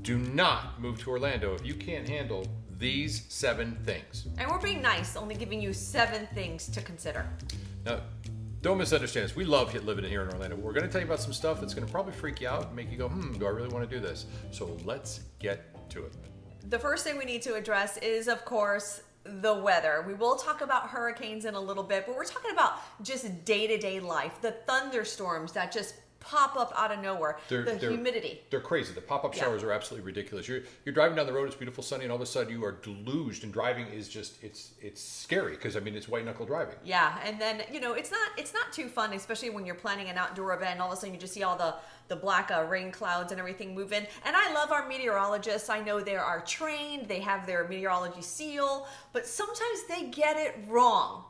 Do not move to Orlando if you can't handle these 7 things. And we're being nice, only giving you 7 things to consider. Now, don't misunderstand us. We love living here in Orlando. We're going to tell you about some stuff that's going to probably freak you out and make you go, do I really want to do this? So let's get to it. The first thing we need to address is, of course, the weather. We will talk about hurricanes in a little bit, but we're talking about just day-to-day life, the thunderstorms that just pop up out of nowhere, the humidity. They're crazy. The pop-up showers are absolutely ridiculous. You're driving down the road, it's beautiful, sunny, and all of a sudden you are deluged, and driving is just, it's scary because, I mean, it's white-knuckle driving. Yeah, and then, it's not too fun, especially when you're planning an outdoor event, and all of a sudden you just see all the black rain clouds and everything move in. And I love our meteorologists. I know they are trained, they have their meteorology seal, but sometimes they get it wrong.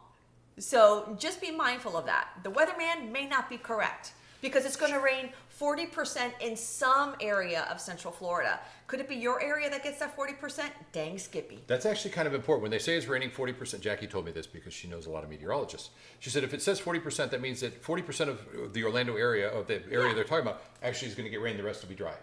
So just be mindful of that. The weatherman may not be correct, because it's going to rain 40% in some area of Central Florida. Could it be your area that gets that 40%? Dang, Skippy. That's actually kind of important. When they say it's raining 40%, Jackie told me this because she knows a lot of meteorologists. She said if it says 40%, that means that 40% of the Orlando area, of the area they're talking about, actually is going to get rain. The rest will be dry.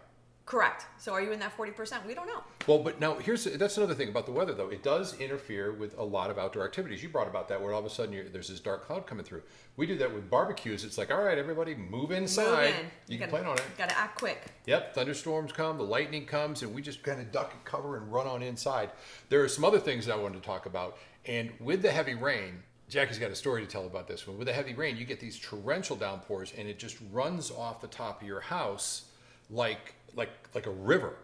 Correct. So are you in that 40%? We don't know. Well, but now that's another thing about the weather, though. It does interfere with a lot of outdoor activities. You brought about that where all of a sudden there's this dark cloud coming through. We do that with barbecues. It's like, all right, everybody move inside. Move in. You can plan on it. Got to act quick. Yep. Thunderstorms come, the lightning comes, and we just kind of duck and cover and run on inside. There are some other things that I wanted to talk about. And with the heavy rain, Jackie's got a story to tell about this one. With the heavy rain, you get these torrential downpours, and it just runs off the top of your house like a river,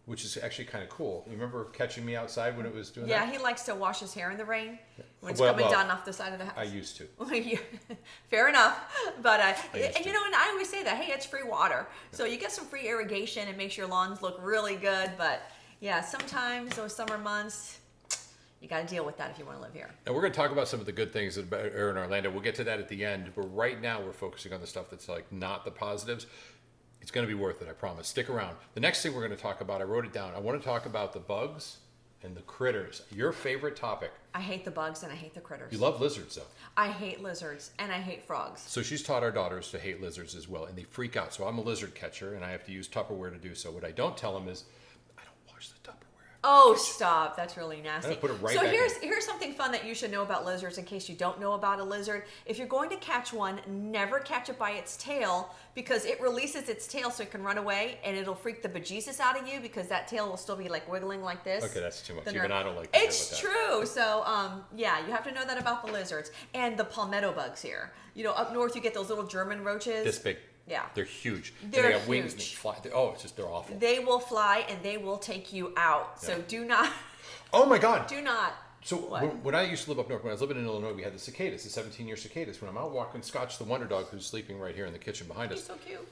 which is actually kind of cool. You remember catching me outside when it was doing that? Yeah, he likes to wash his hair in the rain when it's coming down off the side of the house. I used to. Fair enough. But, and I always say that, hey, it's free water. So you get some free irrigation and makes your lawns look really good. But yeah, sometimes those summer months, you got to deal with that if you want to live here. And we're going to talk about some of the good things that are in Orlando. We'll get to that at the end. But right now we're focusing on the stuff that's like not the positives. It's going to be worth it, I promise. Stick around. The next thing we're going to talk about, I wrote it down. I want to talk about the bugs and the critters. Your favorite topic. I hate the bugs and I hate the critters. You love lizards, though. I hate lizards and I hate frogs. So she's taught our daughters to hate lizards as well, and they freak out. So I'm a lizard catcher, and I have to use Tupperware to do so. What I don't tell them is, I don't wash the Tupperware. Oh, stop. That's really nasty. Put it right so back here's something fun that you should know about lizards in case you don't know about a lizard. If you're going to catch one, never catch it by its tail, because it releases its tail so it can run away, and it'll freak the bejesus out of you because that tail will still be like wiggling like this. Okay, that's too much. Even I don't like to It's true. So, yeah, you have to know that about the lizards. And the palmetto bugs here. Up north you get those little German roaches. This big. Yeah. They're huge. They're they have huge. wings and they fly. They're awful. They will fly and they will take you out. So do not. Oh my God. Do not. So when I used to live up north, when I was living in Illinois, we had the cicadas, the 17-year cicadas. When I'm out walking Scotch, the wonder dog, who's sleeping right here in the kitchen behind us. He's so cute.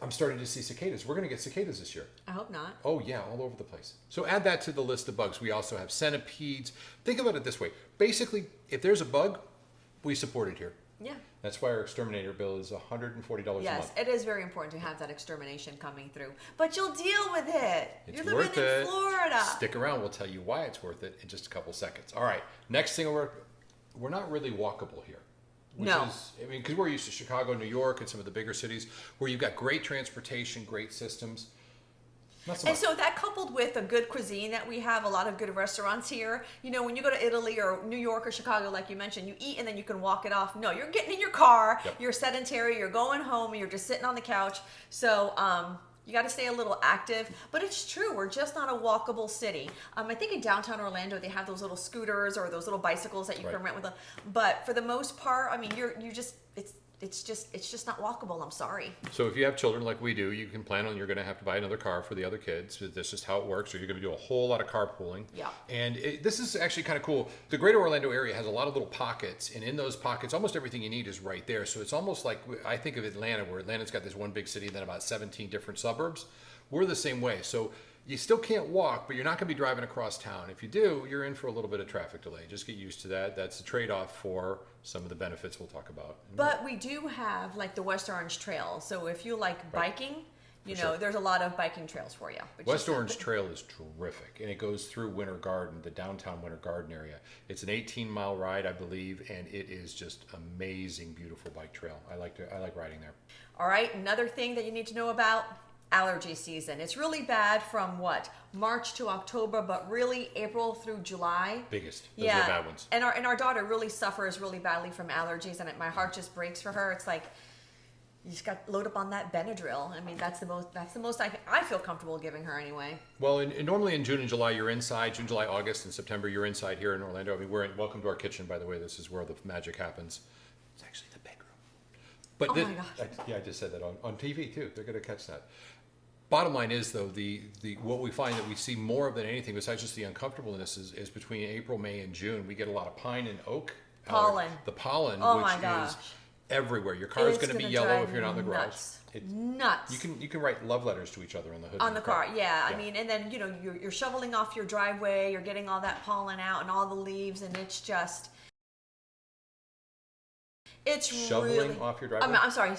I'm starting to see cicadas. We're going to get cicadas this year. I hope not. Oh, yeah, all over the place. So add that to the list of bugs. We also have centipedes. Think about it this way. Basically, if there's a bug, we support it here. Yeah. That's why our exterminator bill is $140 a month. Yes, it is very important to have that extermination coming through. But you'll deal with it. You're living in Florida. Stick around. We'll tell you why it's worth it in just a couple seconds. All right. Next thing, we're not really walkable here. No. Because we're used to Chicago, New York, and some of the bigger cities where you've got great transportation, great systems. And so that coupled with a good cuisine that we have, a lot of good restaurants here. When you go to Italy or New York or Chicago, like you mentioned, you eat and then you can walk it off. No, you're getting in your car, You're sedentary, you're going home, and you're just sitting on the couch. So you got to stay a little active. But it's true, we're just not a walkable city. I think in downtown Orlando, they have those little scooters or those little bicycles that you can rent with them. But for the most part, it's just not walkable. I'm sorry. So if you have children like we do, you can plan on you're going to have to buy another car for the other kids. That's just how it works. Or you're going to do a whole lot of carpooling. Yeah. And this is actually kind of cool. The greater Orlando area has a lot of little pockets. And in those pockets, almost everything you need is right there. So it's almost like I think of Atlanta, where Atlanta's got this one big city and then about 17 different suburbs. We're the same way. So you still can't walk, but you're not going to be driving across town. If you do, you're in for a little bit of traffic delay. Just get used to that. That's a trade-off for some of the benefits we'll talk about. But we do have like the West Orange Trail. So if you like biking, there's a lot of biking trails for you. West Orange Trail is terrific, and it goes through Winter Garden, the downtown Winter Garden area. It's an 18-mile ride, I believe, and it is just amazing, beautiful bike trail. I like riding there. All right, another thing that you need to know about allergy season. It's really bad from what, March to October, but really April through July. Biggest. Those are the bad ones. And our daughter really suffers really badly from allergies, and my heart just breaks for her. It's like, you just got to load up on that Benadryl. I mean, that's the most I feel comfortable giving her anyway. Well, normally in June and July you're inside. June, July, August, and September you're inside here in Orlando. I mean, welcome to our kitchen, by the way. This is where the magic happens. It's actually the bedroom. But my gosh. I just said that on TV too. They're going to catch that. Bottom line is, though, the what we find that we see more of than anything, besides just the uncomfortableness, is between April, May, and June. We get a lot of pine and oak pollen. The pollen, Oh which my gosh. is everywhere. Your car is going to be yellow if you're not in the garage. Nuts. Nuts. You can write love letters to each other on the hood. On the car, yeah. I mean, and then you're shoveling off your driveway. You're getting all that pollen out and all the leaves, and it's just. It's shoveling really, off your driveway. I'm sorry.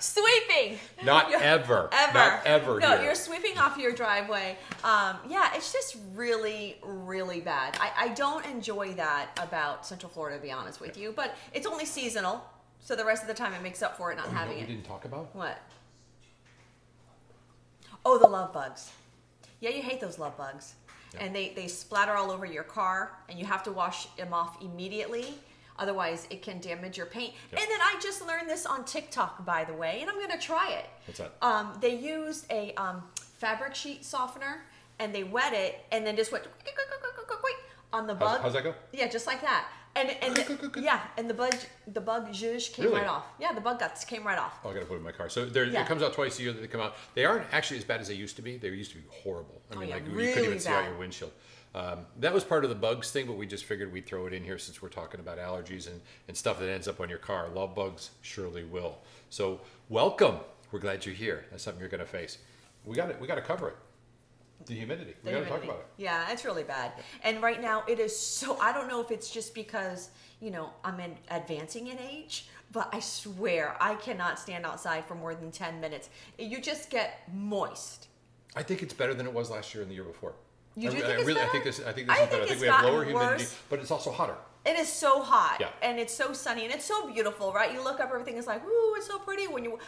Sweeping. Not ever. Not ever. No, here. you're sweeping off your driveway. Yeah, it's just really, really bad. I don't enjoy that about Central Florida, to be honest with you. But it's only seasonal, so the rest of the time it makes up for it not having it. it. We didn't talk about What? Oh, the love bugs. Yeah, you hate those love bugs. Yeah. And they splatter all over your car, and you have to wash them off immediately. Otherwise, it can damage your paint. Yep. And then I just learned this on TikTok, by the way, and I'm going to try it. What's that? They used a fabric sheet softener, and they wet it, and then just went on the bug. How's that go? Yeah, just like that. And the bug zhuzh came right off. Yeah, the bug guts came right off. Oh, I got to put it in my car. So it comes out twice a year that they come out. They aren't actually as bad as they used to be. They used to be horrible. I mean, really you couldn't even bad. see out your windshield. That was part of the bugs thing, but we just figured we'd throw it in here since we're talking about allergies and stuff that ends up on your car. Love bugs surely will. So welcome. We're glad you're here. That's something you're going to face. We got to cover it. The humidity. We got to talk about it. Yeah, it's really bad. And right now it is so, I don't know if it's just because, I'm advancing in age, but I swear I cannot stand outside for more than 10 minutes. You just get moist. I think it's better than it was last year and the year before. You do think it's better? I think this is better. I think we have lower humidity, but it's also hotter. It is so hot, yeah. And it's so sunny, and it's so beautiful, right? You look up, everything is like, ooh, it's so pretty. When you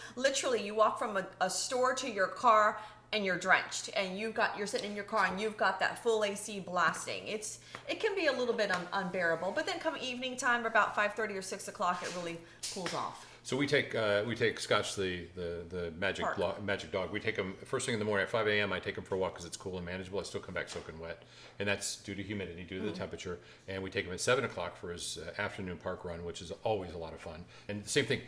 walk from a store to your car, and you're drenched, and you're sitting in your car, and you've got that full AC blasting. It can be a little bit unbearable, but then come evening time, about 5:30 or 6 o'clock, it really cools off. So we take Scotch, the magic dog. We take him first thing in the morning at 5 a.m. I take him for a walk because it's cool and manageable. I still come back soaking wet, and that's due to humidity, due to the temperature. And we take him at 7 o'clock for his afternoon park run, which is always a lot of fun. And the same thing,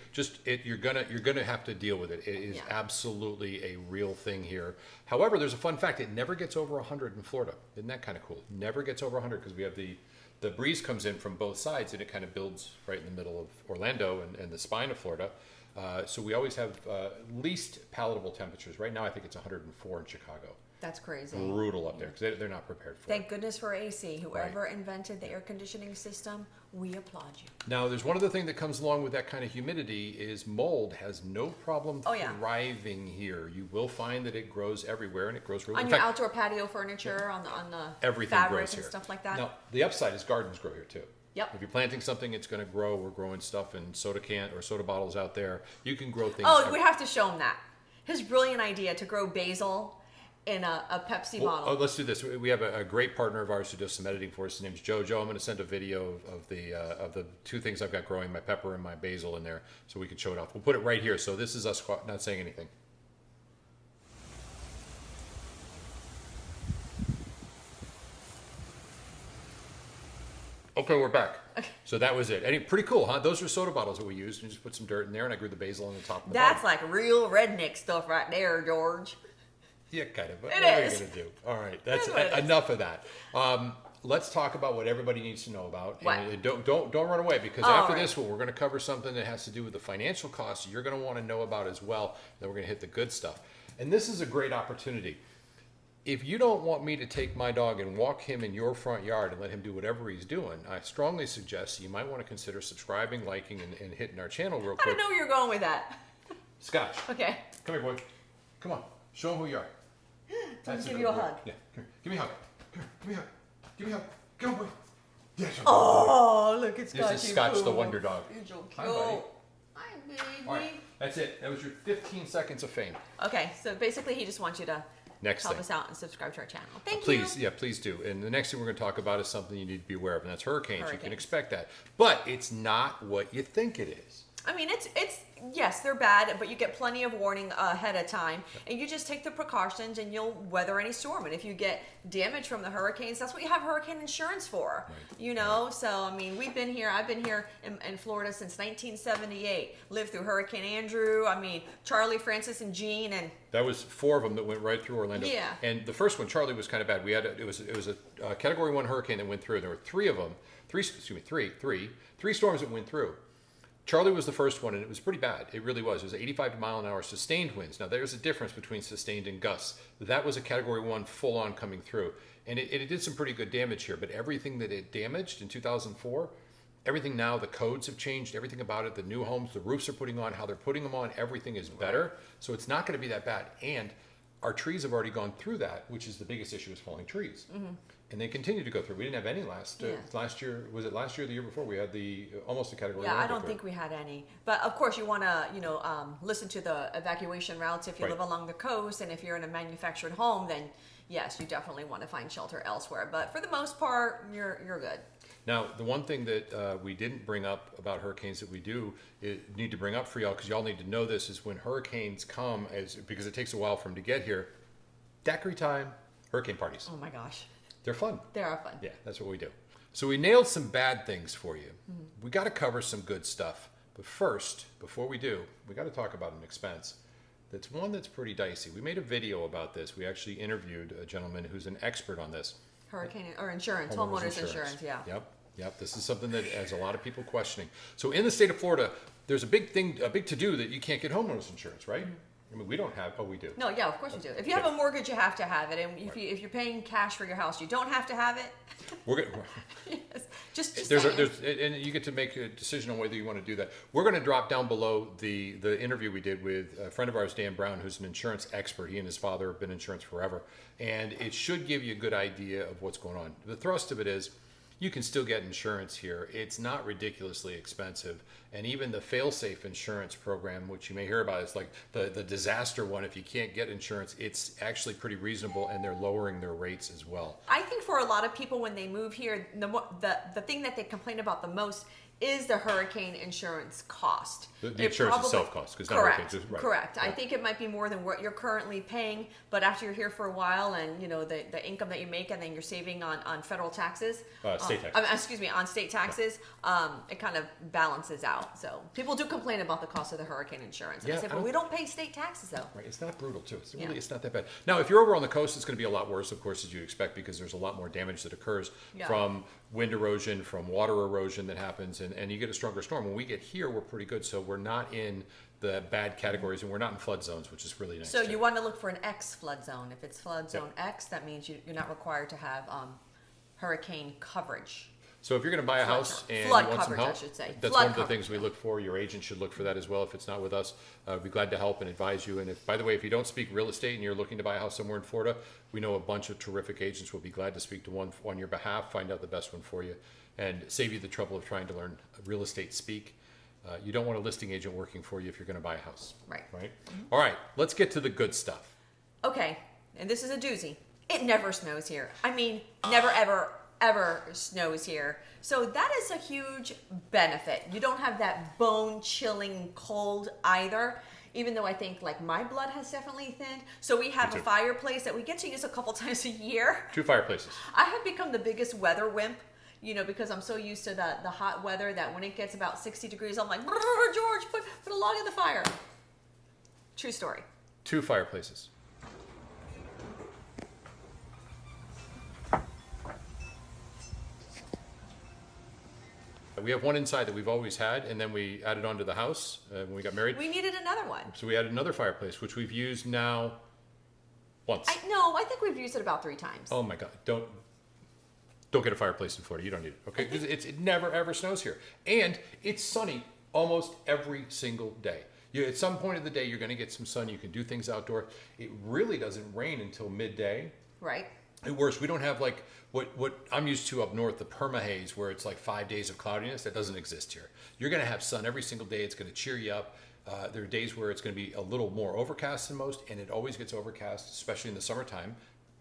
you're gonna have to deal with it. It is absolutely a real thing here. However, there's a fun fact: it never gets over 100 in Florida. Isn't that kind of cool? Never gets over 100 because we have the breeze comes in from both sides, and it kind of builds right in the middle of Orlando and the spine of Florida. So we always have least palatable temperatures. Right now, I think it's 104 in Chicago. That's crazy. Brutal up there because they're not prepared for it. Thank goodness for AC. Whoever invented the air conditioning system, we applaud you. Now, there's one other thing that comes along with that kind of humidity is mold has no problem thriving here. You will find that it grows everywhere, and it grows really on your outdoor patio furniture, on the everything fabric grows and here. Stuff like that. Now, the upside is gardens grow here too. Yep. If you're planting something, it's going to grow. We're growing stuff in soda can or soda bottles out there. You can grow things. Oh, we have to show him that. His brilliant idea to grow basil in a Pepsi bottle. Oh, let's do this. We have a great partner of ours who does some editing for us. His name's Joe. I'm going to send a video of the two things I've got growing, my pepper and my basil in there, so we can show it off. We'll put it right here. So this is us not saying anything. Okay, we're back. Okay. So that was it. Pretty cool, huh? Those are soda bottles that we used. You just put some dirt in there, and I grew the basil on the top of the That's bottle. like real redneck stuff right there, George. Yeah, kind of. What are you going to do? All right, that's enough of that. Let's talk about what everybody needs to know about. What? And don't run away, because after this one, we're going to cover something that has to do with the financial costs you're going to want to know about as well. Then we're going to hit the good stuff. And this is a great opportunity. If you don't want me to take my dog and walk him in your front yard and let him do whatever he's doing, I strongly suggest you might want to consider subscribing, liking, and hitting our channel real quick. I didn't know where you're going with that. Scotch. Okay. Come here, boy. Come on. Show him who you are. Let me give you a hug. Yeah. Come here. Give me a hug. Come here. Give me a hug. Give me a hug. Come on, boy. Yes. Oh, look, it's Scotch. This is Scotch, the wonder dog. You're so cute. Hi, buddy. Hi, baby. All right, that's it. That was your 15 seconds of fame. Okay, so basically he just wants you to Next help thing. us out and subscribe to our channel. Thank Please, you. yeah, please do. And the next thing we're going to talk about is something you need to be aware of, and that's hurricanes. You can Hurricanes. expect that. But it's not what you think it is. I mean, it's yes, they're bad, but you get plenty of warning ahead of time, and you just take the precautions, and you'll weather any storm. And if you get damage from the hurricanes, that's what you have hurricane insurance for. Right. You know, so I mean, I've been here in Florida since 1978. Lived through Hurricane Andrew. I mean, Charlie, Francis, and Jean, and That was 4 of them that went right through Orlando. Yeah. And the first one, Charlie, was kind of bad. It was a Category 1 hurricane that went through. There were 3 of them. Three storms that went through. Charlie was the first one, and it was pretty bad. It really was. It was 85 mile an hour sustained winds. Now, there's a difference between sustained and gusts. That was a Category 1 full-on coming through. And it did some pretty good damage here. But everything that it damaged in 2004, everything now, the codes have changed. Everything about it, the new homes, the roofs are putting on, how they're putting them on, everything is better. So it's not going to be that bad. And our trees have already gone through that, which is the biggest issue, is falling trees. Mm-hmm. And they continue to go through. We didn't have any last year. Was it last year or the year before? We had almost a Category 1. yeah, I don't think we had any. But of course, you want to listen to the evacuation routes if you live along the coast, and if you're in a manufactured home, then yes, you definitely want to find shelter elsewhere. But for the most part, you're good. Now, the one thing that we didn't bring up about hurricanes that we need to bring up for y'all, because y'all need to know this, is when hurricanes come, because it takes a while for them to get here, daiquiri time, hurricane parties. Oh my gosh. They're fun. They are fun. Yeah, that's what we do. So we nailed some bad things for you. Mm-hmm. We got to cover some good stuff. But first, before we do, we got to talk about an expense. That's one that's pretty dicey. We made a video about this. We actually interviewed a gentleman who's an expert on this. Hurricane or insurance, homeowners insurance, yeah. Yep. This is something that has a lot of people questioning. So in the state of Florida, there's a big to-do that you can't get homeowners insurance, right? Mm-hmm. I mean, we don't have. Oh, we do. No, yeah, of course you do. If you have a mortgage, you have to have it, and if you're paying cash for your house, you don't have to have it. We're gonna. Yes, just there's and you get to make a decision on whether you want to do that. We're going to drop down below the interview we did with a friend of ours, Dan Brown, who's an insurance expert. He and his father have been in insurance forever, and it should give you a good idea of what's going on. The thrust of it is, you can still get insurance here. It's not ridiculously expensive. And even the fail-safe insurance program, which you may hear about, it's like the disaster one. If you can't get insurance, it's actually pretty reasonable, and they're lowering their rates as well. I think for a lot of people when they move here, the thing that they complain about the most is the hurricane insurance cost. The insurance itself costs, because correct. Right. Correct. I think it might be more than what you're currently paying, but after you're here for a while, and the income that you make, and then you're saving on federal taxes, state taxes. On state taxes, it kind of balances out. So people do complain about the cost of the hurricane insurance. And I say, but we don't pay state taxes though. Right. It's not brutal too. It's not that bad. Now, if you're over on the coast, it's going to be a lot worse, of course, as you expect, because there's a lot more damage that occurs from wind erosion, from water erosion that happens, and you get a stronger storm. When we get here, we're pretty good. So we're not in the bad categories, and we're not in flood zones, which is really nice. So you want to look for an X flood zone. If it's flood zone X, that means you're not required to have hurricane coverage. So if you're going to buy a house and flood you want coverage, some help, I should say. that's Flood one of the coverage. things we look for. Your agent should look for that as well. If it's not with us, we'd be glad to help and advise you. And if, by the way, if you don't speak real estate and you're looking to buy a house somewhere in Florida, we know a bunch of terrific agents. We'll be glad to speak to one on your behalf, find out the best one for you, and save you the trouble of trying to learn real estate speak. You don't want a listing agent working for you if you're going to buy a house. Right. Mm-hmm. All right, let's get to the good stuff. Okay, and this is a doozy. It never snows here. I mean, never, ever snows here. So that is a huge benefit. You don't have that bone-chilling cold either, even though I think like my blood has definitely thinned. So we have a fireplace that we get to use a couple times a year. 2 fireplaces. I have become the biggest weather wimp, because I'm so used to the hot weather that when it gets about 60 degrees, I'm like, George, put a log in the fire. True story. 2 fireplaces. We have one inside that we've always had, and then we added on to the house when we got married. We needed another one. So we added another fireplace, which we've used now once. I think we've used it about 3 times. Oh my God! Don't get a fireplace in Florida. You don't need it. Okay, it never ever snows here, and it's sunny almost every single day. At some point of the day, you're going to get some sun. You can do things outdoor. It really doesn't rain until midday. Right. At worst, we don't have like what I'm used to up north, the perma haze, where it's like 5 days of cloudiness. That doesn't exist here. You're going to have sun every single day. It's going to cheer you up. There are days where it's going to be a little more overcast than most, and it always gets overcast, especially in the summertime,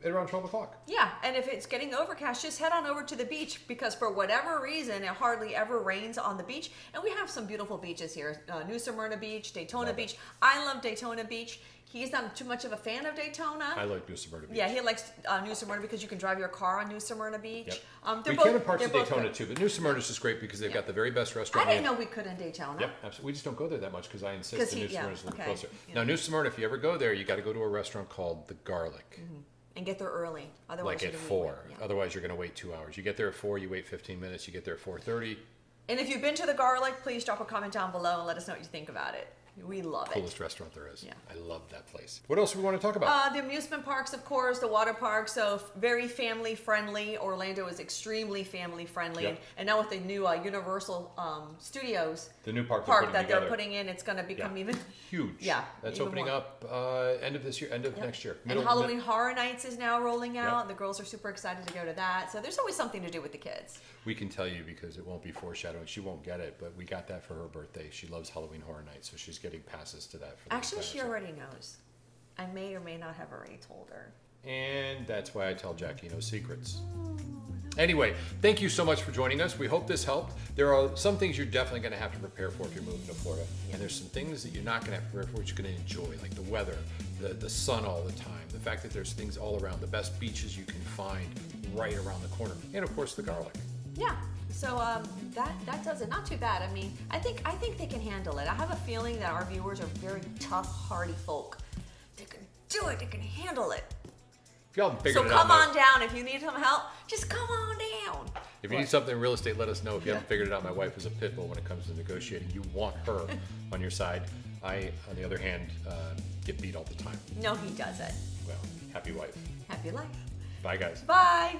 at around 12 o'clock. Yeah, and if it's getting overcast, just head on over to the beach, because for whatever reason, it hardly ever rains on the beach. And we have some beautiful beaches here. New Smyrna Beach, Daytona Beach. I love Daytona Beach. He's not too much of a fan of Daytona. I like New Smyrna Beach. Yeah, he likes New Smyrna because you can drive your car on New Smyrna Beach. Yep. We can in parts of Daytona too, but New Smyrna is just great because they've got the very best restaurant. I didn't know we could in Daytona. Yep, absolutely. We just don't go there that much because I insist that New Smyrna is a little closer. Yeah. Now, New Smyrna, if you ever go there, you got to go to a restaurant called The Garlic. Mm-hmm. And get there early. Otherwise, like at 4. Yeah. Otherwise, you're going to wait 2 hours. You get there at 4, you wait 15 minutes, you get there at 4:30. And if you've been to The Garlic, please drop a comment down below and let us know what you think about it. We love it. Coolest restaurant there is. Yeah. I love that place. What else do we want to talk about? The amusement parks, of course, the water parks. So very family friendly. Orlando is extremely family friendly. Yep. And now with the new Universal Studios the new park that they're putting in, it's going to become even huge. Yeah, that's even opening more. up end of this year, end of next year. And Halloween Horror Nights is now rolling out. The girls are super excited to go to that. So there's always something to do with the kids. We can tell you because it won't be foreshadowing. She won't get it, but we got that for her birthday. She loves Halloween Horror Nights, so she's getting passes to that. For Actually, she already knows. I may or may not have already told her. And that's why I tell Jackie no secrets. Anyway, thank you so much for joining us. We hope this helped. There are some things you're definitely going to have to prepare for if you're moving to Florida. And there's some things that you're not going to have to prepare for, which you're going to enjoy, like the weather, the sun all the time, the fact that there's things all around, the best beaches you can find right around the corner, and of course the garlic. Yeah. So that does it. Not too bad. I mean, I think they can handle it. I have a feeling that our viewers are very tough, hardy folk. They can do it. They can handle it. If y'all figured it out, so come on down. If you need some help, just come on down. If you need something in real estate, let us know. If you haven't figured it out, my wife is a pit bull when it comes to negotiating. You want her on your side. I, on the other hand, get beat all the time. No, he doesn't. Well, happy wife. Happy life. Bye, guys. Bye.